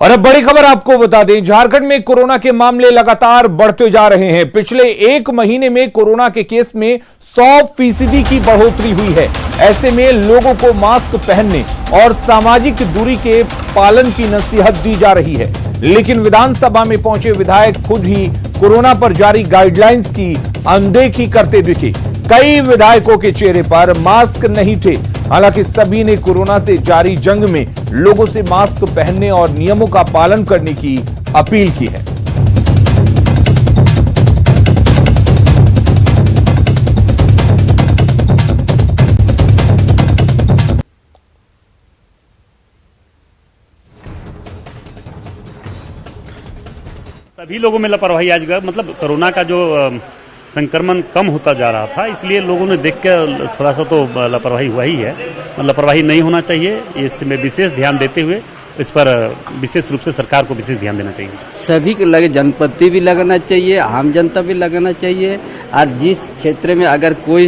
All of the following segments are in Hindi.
और अब बड़ी खबर आपको बता दें, झारखंड में कोरोना के मामले लगातार बढ़ते जा रहे हैं। पिछले एक महीने में कोरोना के केस में 100% की बढ़ोतरी हुई है। ऐसे में लोगों को मास्क पहनने और सामाजिक दूरी के पालन की नसीहत दी जा रही है। लेकिन विधानसभा में पहुंचे विधायक खुद ही कोरोना पर जारी गाइडलाइंस की अनदेखी करते दिखे। कई विधायकों के चेहरे पर मास्क नहीं थे। हालांकि सभी ने कोरोना से जारी जंग में लोगों से मास्क पहनने और नियमों का पालन करने की अपील की है। सभी लोगों में लापरवाही आज मतलब कोरोना का जो संक्रमण कम होता जा रहा था, इसलिए लोगों ने देख के थोड़ा सा तो लापरवाही हुआ ही है। लापरवाही नहीं होना चाहिए, इसमें विशेष ध्यान देते हुए इस पर विशेष रूप से सरकार को विशेष ध्यान देना चाहिए। सभी को लगे, जनप्रति भी लगाना चाहिए, आम जनता भी लगाना चाहिए। और जिस क्षेत्र में अगर कोई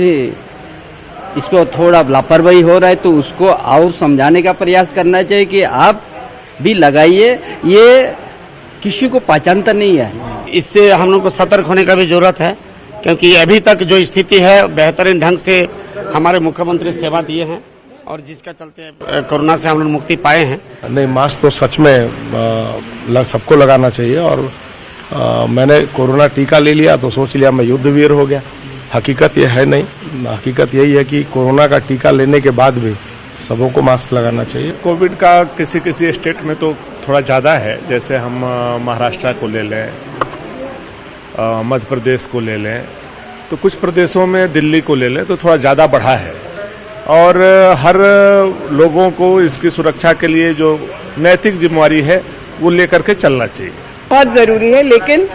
इसको थोड़ा लापरवाही हो रहा है तो उसको और समझाने का प्रयास करना चाहिए कि आप भी लगाइए, ये किसी को पहचानता नहीं है। इससे हम लोग को सतर्क होने का भी जरूरत है, क्योंकि अभी तक जो स्थिति है बेहतरीन ढंग से हमारे मुख्यमंत्री सेवा दिए हैं और जिसका चलते कोरोना से हम लोग मुक्ति पाए हैं। नहीं, मास्क तो सच में सबको लगाना चाहिए। और मैंने कोरोना टीका ले लिया तो सोच लिया मैं युद्धवीर हो गया। हकीकत ये है नहीं, हकीकत यही है कि कोरोना का टीका लेने के बाद भी सबों को मास्क लगाना चाहिए। कोविड का किसी किसी स्टेट में तो थोड़ा ज़्यादा है, जैसे हम महाराष्ट्र को ले लें, मध्य प्रदेश को ले लें, तो कुछ प्रदेशों में दिल्ली को ले लें तो थोड़ा ज़्यादा बढ़ा है। और हर लोगों को इसकी सुरक्षा के लिए जो नैतिक जिम्मेवारी है वो लेकर के चलना चाहिए। बहुत ज़रूरी है, लेकिन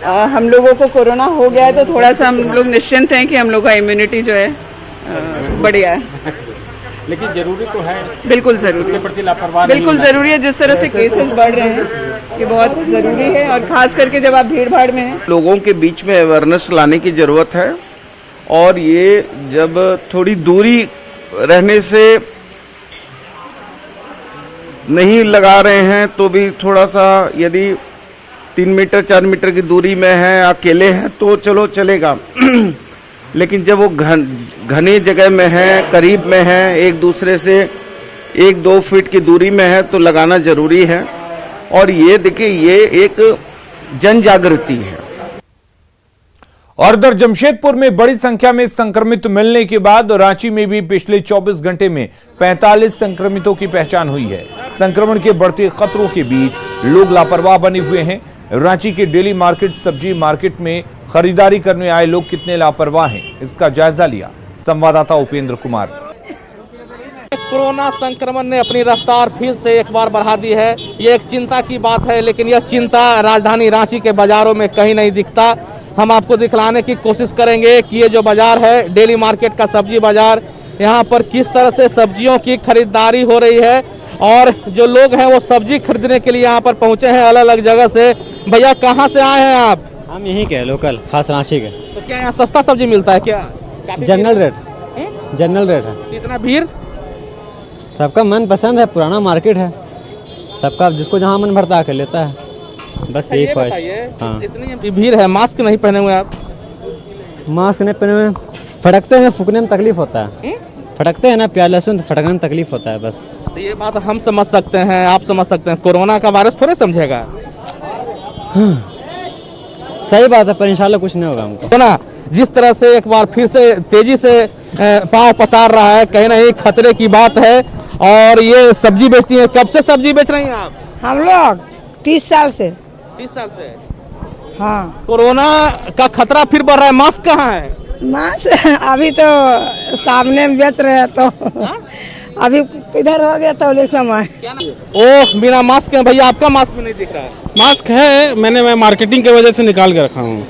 हम लोगों को कोरोना हो गया है तो थोड़ा सा हम लोग निश्चिंत हैं कि हम लोग का इम्यूनिटी जो है बढ़िया है। लेकिन जरूरी तो है, बिल्कुल जरूरी है, प्रति लापरवाही बिल्कुल जरूरी है। जिस तरह से केसेस बढ़ रहे हैं ये बहुत जरूरी है, और खास करके जब आप भीड़ भाड़ में हैं। लोगों के बीच में अवेयरनेस लाने की जरूरत है। और ये जब थोड़ी दूरी रहने से नहीं लगा रहे हैं तो भी थोड़ा सा, यदि 3 मीटर 4 मीटर की दूरी में है, अकेले हैं तो चलो चलेगा। लेकिन जब वो घने जगह में है, करीब में है, एक दूसरे से 1-2 फीट की दूरी में है तो लगाना जरूरी है। और ये देखिए, ये एक जन जागृति है। और उधर जमशेदपुर में बड़ी संख्या में संक्रमित मिलने के बाद रांची में भी पिछले 24 घंटे में 45 संक्रमितों की पहचान हुई है। संक्रमण के बढ़ते खतरों के बीच लोग लापरवाह बने हुए हैं। रांची के डेली मार्केट सब्जी मार्केट में खरीदारी करने आए लोग कितने लापरवाह हैं, इसका जायजा लिया संवाददाता उपेंद्र कुमार। कोरोना संक्रमण ने अपनी रफ्तार फिर से एक बार बढ़ा दी है। ये एक चिंता की बात है, लेकिन यह चिंता राजधानी रांची के बाजारों में कहीं नहीं दिखता। हम आपको दिखलाने की कोशिश करेंगे कि ये जो बाजार है, डेली मार्केट का सब्जी बाजार, यहाँ पर किस तरह से सब्जियों की खरीदारी हो रही है। और जो लोग हैं वो सब्जी खरीदने के लिए यहाँ पर पहुँचे हैं अलग अलग जगह से। भैया कहाँ से आए हैं आप? हम यहीं के लोकल, खास रांची के। तो क्या यहाँ सस्ता सब्जी मिलता है क्या? जनरल रेट, जनरल रेट है। इतना भीड़? सबका मन पसंद है, पुराना मार्केट है, सबका जिसको जहाँ मन भरता आकर लेता है, बस यही ख्वाहिश। हाँ, इतनी भीड़ है, मास्क नहीं पहने हुए आप? मास्क नहीं पहने हुए, फटकते हैं, फूकने में तकलीफ होता है। फटकते हैं ना प्याज लहसुन, तो फटकने में तकलीफ होता है बस। तो ये बात हम समझ सकते हैं, आप समझ सकते हैं, कोरोना का वायरस थोड़े समझेगा। हाँ, सही बात है, पर इंशाल्लाह कुछ नहीं होगा हमको। ना जिस तरह से एक बार फिर से तेजी से पांव पसार रहा है, कहीं ना कहीं खतरे की बात है। और ये सब्जी बेचती हैं, कब से सब्जी बेच रही हैं आप? हम लोग 30 साल से। 30 साल से? हाँ। कोरोना का खतरा फिर बढ़ रहा है, मास्क कहाँ है? मास्क अभी तो सामने में बेच रहे हैं, तो अभी किधर हो गया तो समय। ओह, बिना मास्क के भैया, आपका मास्क भी नहीं दिख रहा है। मास्क है, मैं मार्केटिंग की वजह से निकाल के रखा हूँ।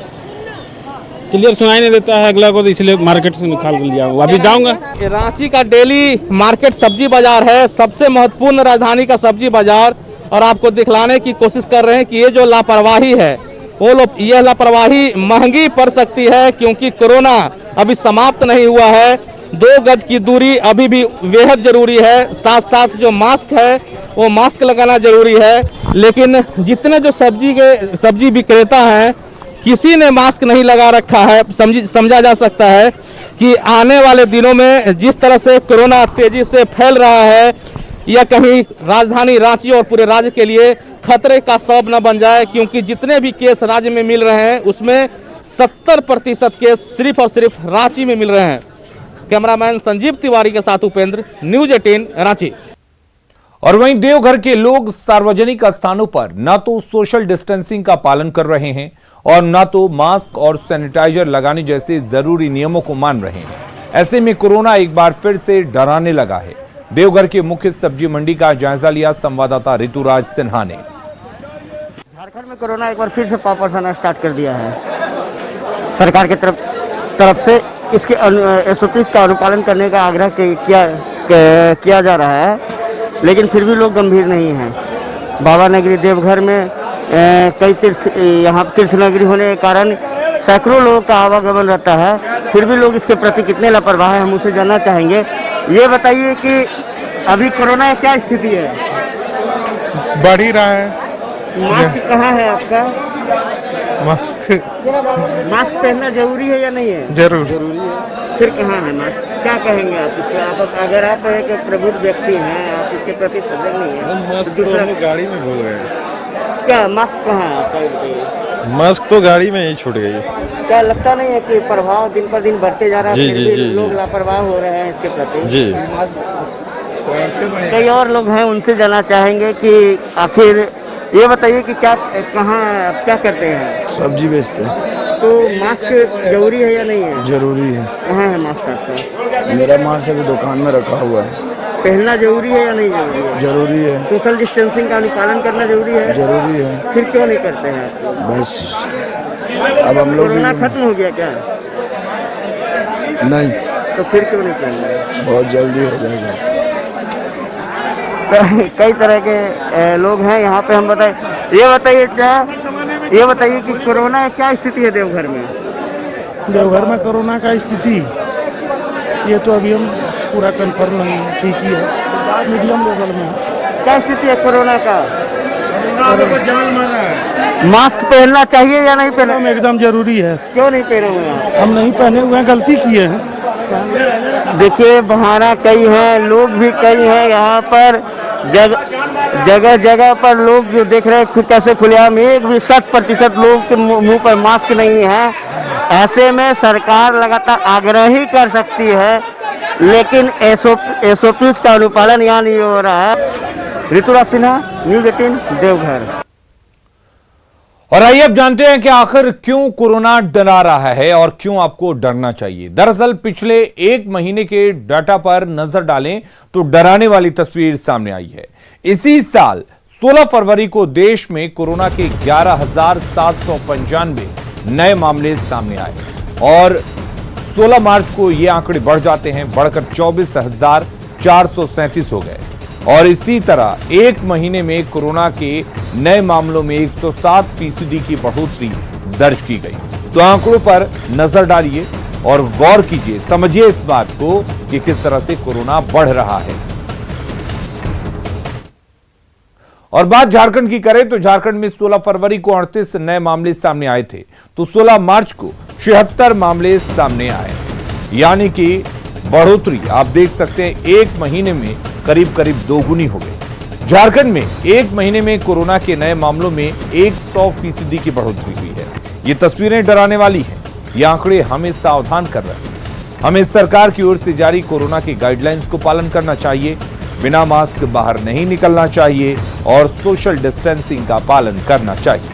क्लियर सुनाई नहीं देता है अगला को, तो इसलिए मार्केट से निकाल के लिया हूँ। अभी जाऊँगा। रांची का डेली मार्केट सब्जी बाजार है, सबसे महत्वपूर्ण राजधानी का सब्जी बाजार। और आपको दिखलाने की कोशिश कर रहे हैं कि ये जो लापरवाही है, वो यह लापरवाही महंगी पड़ सकती है, क्योंकि कोरोना अभी समाप्त नहीं हुआ है। 2 गज की दूरी अभी भी बेहद जरूरी है। साथ साथ जो मास्क है वो मास्क लगाना जरूरी है। लेकिन जितने जो सब्जी विक्रेता हैं, किसी ने मास्क नहीं लगा रखा है। समझा जा सकता है कि आने वाले दिनों में जिस तरह से कोरोना तेजी से फैल रहा है, यह कहीं राजधानी रांची और पूरे राज्य के लिए खतरे का सबब न बन जाए, क्योंकि जितने भी केस राज्य में मिल रहे हैं उसमें 70% केस सिर्फ और सिर्फ रांची में मिल रहे हैं। कैमरामैन संजीव तिवारी के साथ उपेंद्र, न्यूज 18 रांची। और वहीं देवघर के लोग सार्वजनिक स्थानों पर न तो सोशल डिस्टेंसिंग का पालन कर रहे हैं और न तो मास्क और सैनिटाइजर लगाने जैसे जरूरी नियमों को मान रहे हैं। ऐसे में कोरोना एक बार फिर से डराने लगा है। देवघर के मुख्य सब्जी मंडी का जायजा लिया संवाददाता ऋतुराज सिन्हा ने। झारखंड में कोरोना एक बार फिर से पापड़ आना स्टार्ट कर दिया है। सरकार की तरफ से इसके SOPs का अनुपालन करने का आग्रह किया जा रहा है, लेकिन फिर भी लोग गंभीर नहीं हैं। बाबा नगरी देवघर में कई यहाँ तीर्थ नगरी होने के कारण सैकड़ों लोगों का आवागमन रहता है, फिर भी लोग इसके प्रति कितने लापरवाह हैं, हम उसे जानना चाहेंगे। ये बताइए कि अभी कोरोना की क्या स्थिति है? बढ़ ही रहा है। मास्क कहाँ है आपका? मास्क पहनना जरूरी है या नहीं है? जरूरी है। फिर कहाँ है मास्क? क्या कहेंगे आप इससे? आप अगर आप एक प्रबुद्ध व्यक्ति हैं, आप इसके प्रति सजग नहीं है, मास्क तो हम लोग गाड़ी में भूल गए। क्या मास्क कहाँ है आपका? मास्क तो गाड़ी में ही छूट गई। क्या लगता नहीं है कि प्रभाव दिन पर दिन बढ़ते जा रहा है, फिर भी लोग लापरवाह हो रहे हैं इसके प्रति? जी। कई और लोग हैं, उनसे जानना चाहेंगे कि आखिर ये बताइए कि क्या करते हैं? सब्जी बेचते हैं। तो मास्क जरूरी है या नहीं है? जरूरी है। कहाँ है मास्क आपका? मेरा मास्क अभी दुकान में रखा हुआ है। पहनना जरूरी है या नहीं जरूरी है? जरूरी है। सोशल डिस्टेंसिंग का अनुपालन करना जरूरी है? जरूरी है। फिर क्यों नहीं करते हैं? बस अब हम लोग कोरोना खत्म हो गया क्या? नहीं। तो फिर क्यों नहीं करना है? बहुत जल्दी हो जाएगा। कई तरह के लोग हैं यहाँ पे। हम ये बताइए कि कोरोना की क्या स्थिति है देवघर में? देवघर में कोरोना का स्थिति ये तो अभी हम पूरा कंफर्म नहीं है, ठीक ही है, मीडियम लेवल में। क्या स्थिति है कोरोना का? मास्क पहनना चाहिए या नहीं पहनना? एकदम जरूरी है। क्यों नहीं पहने हुए हैं? हम नहीं पहने हुए हैं, गलती किए हैं। देखिए बहाना कई हैं, लोग भी कई हैं यहाँ पर। जगह जगह पर लोग जो देख रहे हैं कैसे खुलेआम, एक भी 100% लोग के मुंह पर मास्क नहीं है। ऐसे में सरकार लगातार आग्रह ही कर सकती है, लेकिन SOPs का अनुपालन यहाँ नहीं हो रहा है। ऋतुराज सिन्हा, न्यूज 18 देवघर। और आइए अब जानते हैं कि आखिर क्यों कोरोना डरा रहा है और क्यों आपको डरना चाहिए। दरअसल पिछले 1 महीने के डाटा पर नजर डालें तो डराने वाली तस्वीर सामने आई है। इसी साल 16 फरवरी को देश में कोरोना के 11,795 नए मामले सामने आए और 16 मार्च को ये आंकड़े बढ़ जाते हैं, बढ़कर 24,437 हो गए। और इसी तरह 1 महीने में कोरोना के नए मामलों में 107% की बढ़ोतरी दर्ज की गई। तो आंकड़ों पर नजर डालिए और गौर कीजिए, समझिए इस बात को कि किस तरह से कोरोना बढ़ रहा है। और बात झारखंड की करें तो झारखंड में 16 फरवरी को 38 नए मामले सामने आए थे, तो 16 मार्च को 76 मामले सामने आए, यानी कि बढ़ोतरी आप देख सकते हैं 1 महीने में करीब करीब दोगुनी हो गई। झारखंड में 1 महीने में कोरोना के नए मामलों में 100% की बढ़ोतरी हुई है। ये तस्वीरें डराने वाली हैं, ये आंकड़े हमें सावधान कर रहे हैं। हमें सरकार की ओर से जारी कोरोना की गाइडलाइंस को पालन करना चाहिए, बिना मास्क बाहर नहीं निकलना चाहिए और सोशल डिस्टेंसिंग का पालन करना चाहिए।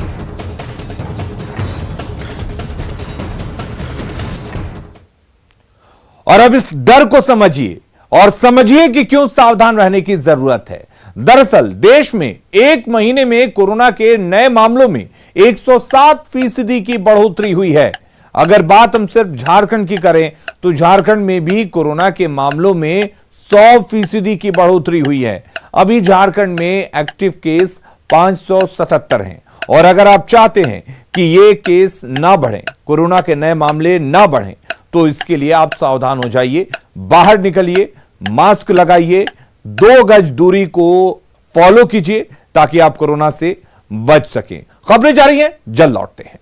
और अब इस डर को समझिए और समझिए कि क्यों सावधान रहने की जरूरत है। दरअसल देश में 1 महीने में कोरोना के नए मामलों में 107% की बढ़ोतरी हुई है। अगर बात हम सिर्फ झारखंड की करें तो झारखंड में भी कोरोना के मामलों में 100% की बढ़ोतरी हुई है। अभी झारखंड में एक्टिव केस 577 हैं और अगर आप चाहते हैं कि ये केस ना बढ़े, कोरोना के नए मामले ना बढ़े, तो इसके लिए आप सावधान हो जाइए, बाहर निकलिए, मास्क लगाइए, 2 गज दूरी को फॉलो कीजिए ताकि आप कोरोना से बच सकें। खबरें जारी हैं, जल्द लौटते हैं।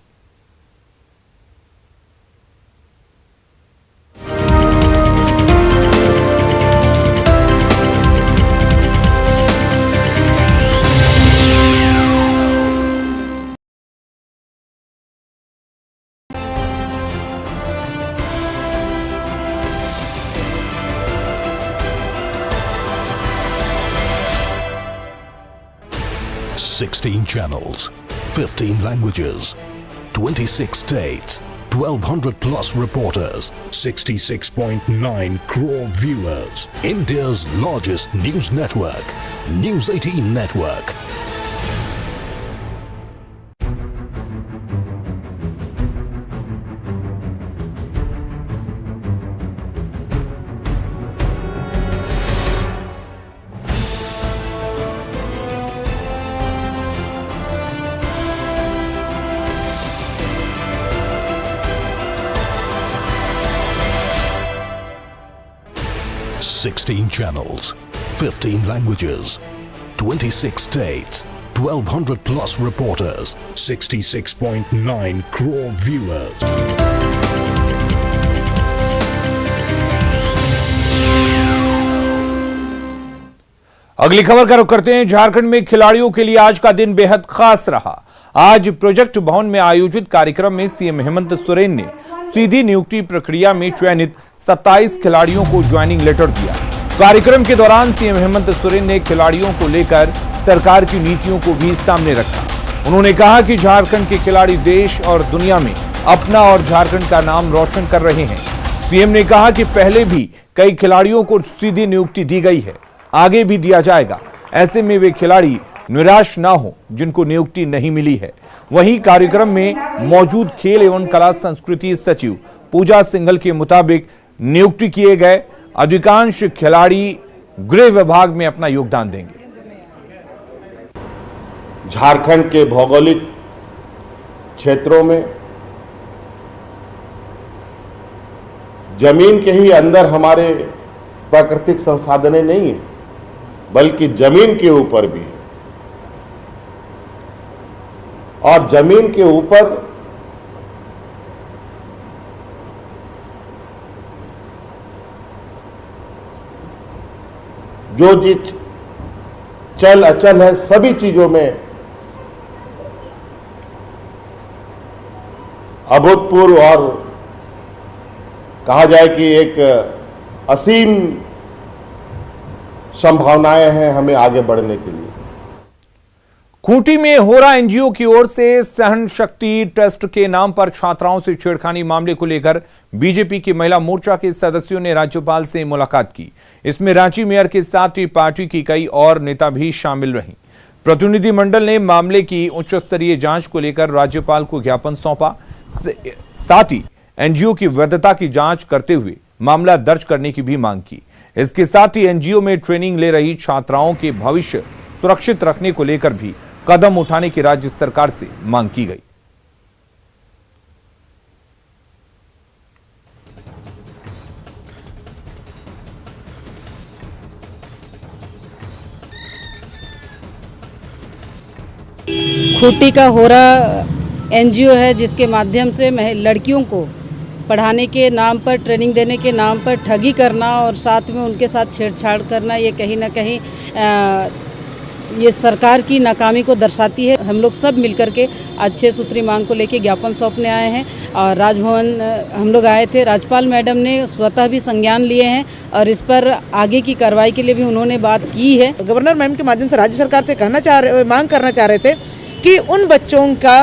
Sixteen channels, 15 languages, 26 states, 1,200 plus reporters, 66.9 crore viewers. India's largest news network, News 18 Network. Sixteen channels, 15 languages, 26 states, 1,200 plus reporters, 66.9 crore viewers. अगली खबर का रुख करते हैं। झारखंड में खिलाड़ियों के लिए आज का दिन बेहद खास रहा। आज प्रोजेक्ट भवन में आयोजित कार्यक्रम में सीएम हेमंत सोरेन ने सीधी नियुक्ति प्रक्रिया में चयनित 27 खिलाड़ियों को ज्वाइनिंग लेटर दिया। कार्यक्रम के दौरान सीएम हेमंत सोरेन ने खिलाड़ियों को लेकर सरकार की नीतियों को भी सामने रखा। उन्होंने कहा कि झारखंड के खिलाड़ी देश और दुनिया में अपना और झारखंड का नाम रोशन कर रहे हैं। सीएम ने कहा कि पहले भी कई खिलाड़ियों को सीधी नियुक्ति दी गई है, आगे भी दिया जाएगा। ऐसे में वे खिलाड़ी निराश ना हो जिनको नियुक्ति नहीं मिली है। वहीं कार्यक्रम में मौजूद खेल एवं कला संस्कृति सचिव पूजा सिंघल के मुताबिक नियुक्ति किए गए अधिकांश खिलाड़ी गृह विभाग में अपना योगदान देंगे। झारखंड के भौगोलिक क्षेत्रों में जमीन के ही अंदर हमारे प्राकृतिक संसाधन नहीं है, बल्कि जमीन के ऊपर भी है। और जमीन के ऊपर जो चीज चल अचल है, सभी चीजों में अभूतपूर्व और कहा जाए कि एक असीम संभावनाएं हैं हमें आगे बढ़ने के लिए। खूंटी में होरा एनजीओ की ओर से सहन शक्ति ट्रस्ट के नाम पर छात्राओं से छेड़खानी मामले को लेकर बीजेपी की महिला मोर्चा के सदस्यों ने राज्यपाल से मुलाकात की। इसमें रांची मेयर के साथ ही पार्टी की कई और नेता भी शामिल रहीं। प्रतिनिधिमंडल ने मामले की उच्च स्तरीय जांच को लेकर राज्यपाल को ज्ञापन सौंपा। साथ ही एनजीओ की वैधता की जांच करते हुए मामला दर्ज करने की भी मांग की। इसके साथ ही एनजीओ में ट्रेनिंग ले रही छात्राओं के भविष्य सुरक्षित रखने को लेकर भी कदम उठाने की राज्य सरकार से मांग की गई। खूंटी का होरा एनजीओ है जिसके माध्यम से लड़कियों को पढ़ाने के नाम पर, ट्रेनिंग देने के नाम पर ठगी करना और साथ में उनके साथ छेड़छाड़ करना, ये कहीं ना कहीं ये सरकार की नाकामी को दर्शाती है। हम लोग सब मिलकर के आज 6 सूत्री मांग को लेके ज्ञापन सौंपने आए हैं और राजभवन हम लोग आए थे। राज्यपाल मैडम ने स्वतः भी संज्ञान लिए हैं और इस पर आगे की कार्रवाई के लिए भी उन्होंने बात की है। गवर्नर मैम के माध्यम से राज्य सरकार से मांग करना चाह रहे थे कि उन बच्चों का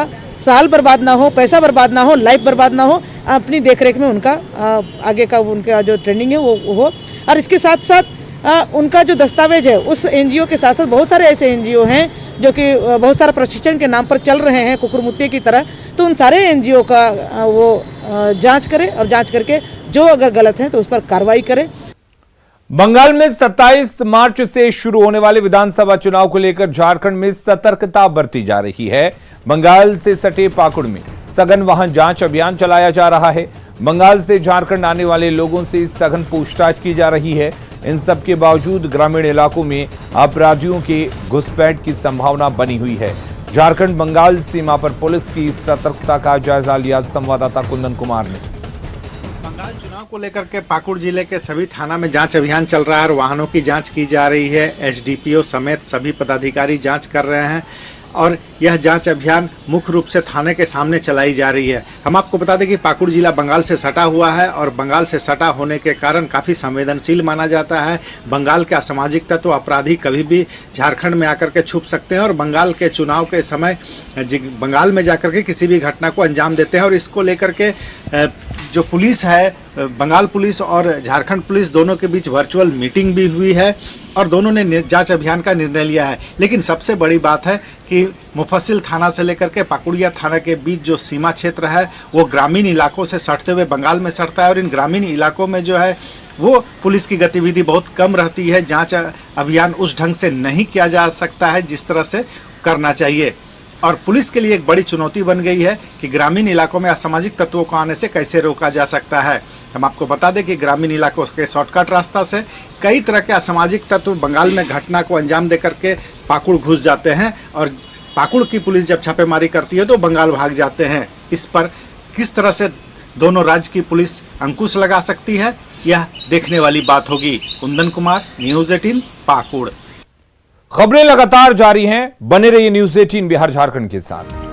साल बर्बाद ना हो, पैसा बर्बाद ना हो, लाइफ बर्बाद ना हो, अपनी देखरेख में उनका आगे का उनका जो ट्रेनिंग है वो हो। और इसके साथ साथ उनका जो दस्तावेज है उस एनजीओ के साथ साथ बहुत सारे ऐसे एनजीओ हैं जो कि बहुत सारा प्रशिक्षण के नाम पर चल रहे हैं कुकुरमुत्ते की तरह, तो उन सारे एनजीओ का वो जांच करे और जांच करके जो अगर गलत है तो उस पर कार्रवाई करे। बंगाल में 27 मार्च से शुरू होने वाले विधानसभा चुनाव को लेकर झारखंड में सतर्कता बरती जा रही है। बंगाल से सटे पाकुड़ में सघन वाहन जांच अभियान चलाया जा रहा है। बंगाल से झारखंड आने वाले लोगों से सघन पूछताछ की जा रही है। इन सब के बावजूद ग्रामीण इलाकों में अपराधियों के घुसपैठ की संभावना बनी हुई है। झारखंड बंगाल सीमा पर पुलिस की सतर्कता का जायजा लिया संवाददाता कुंदन कुमार ने। बंगाल चुनाव को लेकर के पाकुड़ जिले के सभी थाना में जांच अभियान चल रहा है और वाहनों की जांच की जा रही है। एसडीपीओ समेत सभी पदाधिकारी जांच कर रहे हैं और यह जांच अभियान मुख्य रूप से थाने के सामने चलाई जा रही है। हम आपको बता दें कि पाकुड़ जिला बंगाल से सटा हुआ है और बंगाल से सटा होने के कारण काफ़ी संवेदनशील माना जाता है। बंगाल के असामाजिक तत्व तो अपराधी कभी भी झारखंड में आकर के छुप सकते हैं और बंगाल के चुनाव के समय बंगाल में जाकर के किसी भी घटना को अंजाम देते हैं। और इसको लेकर के जो पुलिस है, बंगाल पुलिस और झारखंड पुलिस दोनों के बीच वर्चुअल मीटिंग भी हुई है और दोनों ने जांच अभियान का निर्णय लिया है। लेकिन सबसे बड़ी बात है कि मुफस्सिल थाना से लेकर के पाकुड़िया थाना के बीच जो सीमा क्षेत्र है वो ग्रामीण इलाकों से सटते हुए बंगाल में सटता है और इन ग्रामीण इलाकों में जो है वो पुलिस की गतिविधि बहुत कम रहती है। जांच अभियान उस ढंग से नहीं किया जा सकता है जिस तरह से करना चाहिए और पुलिस के लिए एक बड़ी चुनौती बन गई है कि ग्रामीण इलाकों में असामाजिक तत्वों को आने से कैसे रोका जा सकता है। हम आपको बता दें कि ग्रामीण इलाकों के शॉर्टकट रास्ता से कई तरह के असामाजिक तत्व बंगाल में घटना को अंजाम दे करके पाकुड़ घुस जाते हैं और पाकुड़ की पुलिस जब छापेमारी करती है तो बंगाल भाग जाते हैं। इस पर किस तरह से दोनों राज्य की पुलिस अंकुश लगा सकती है, यह देखने वाली बात होगी। कुंदन कुमार, न्यूज़ 18 पाकुड़। खबरें लगातार जारी हैं, बने रहिए न्यूज़ 18 बिहार झारखंड के साथ।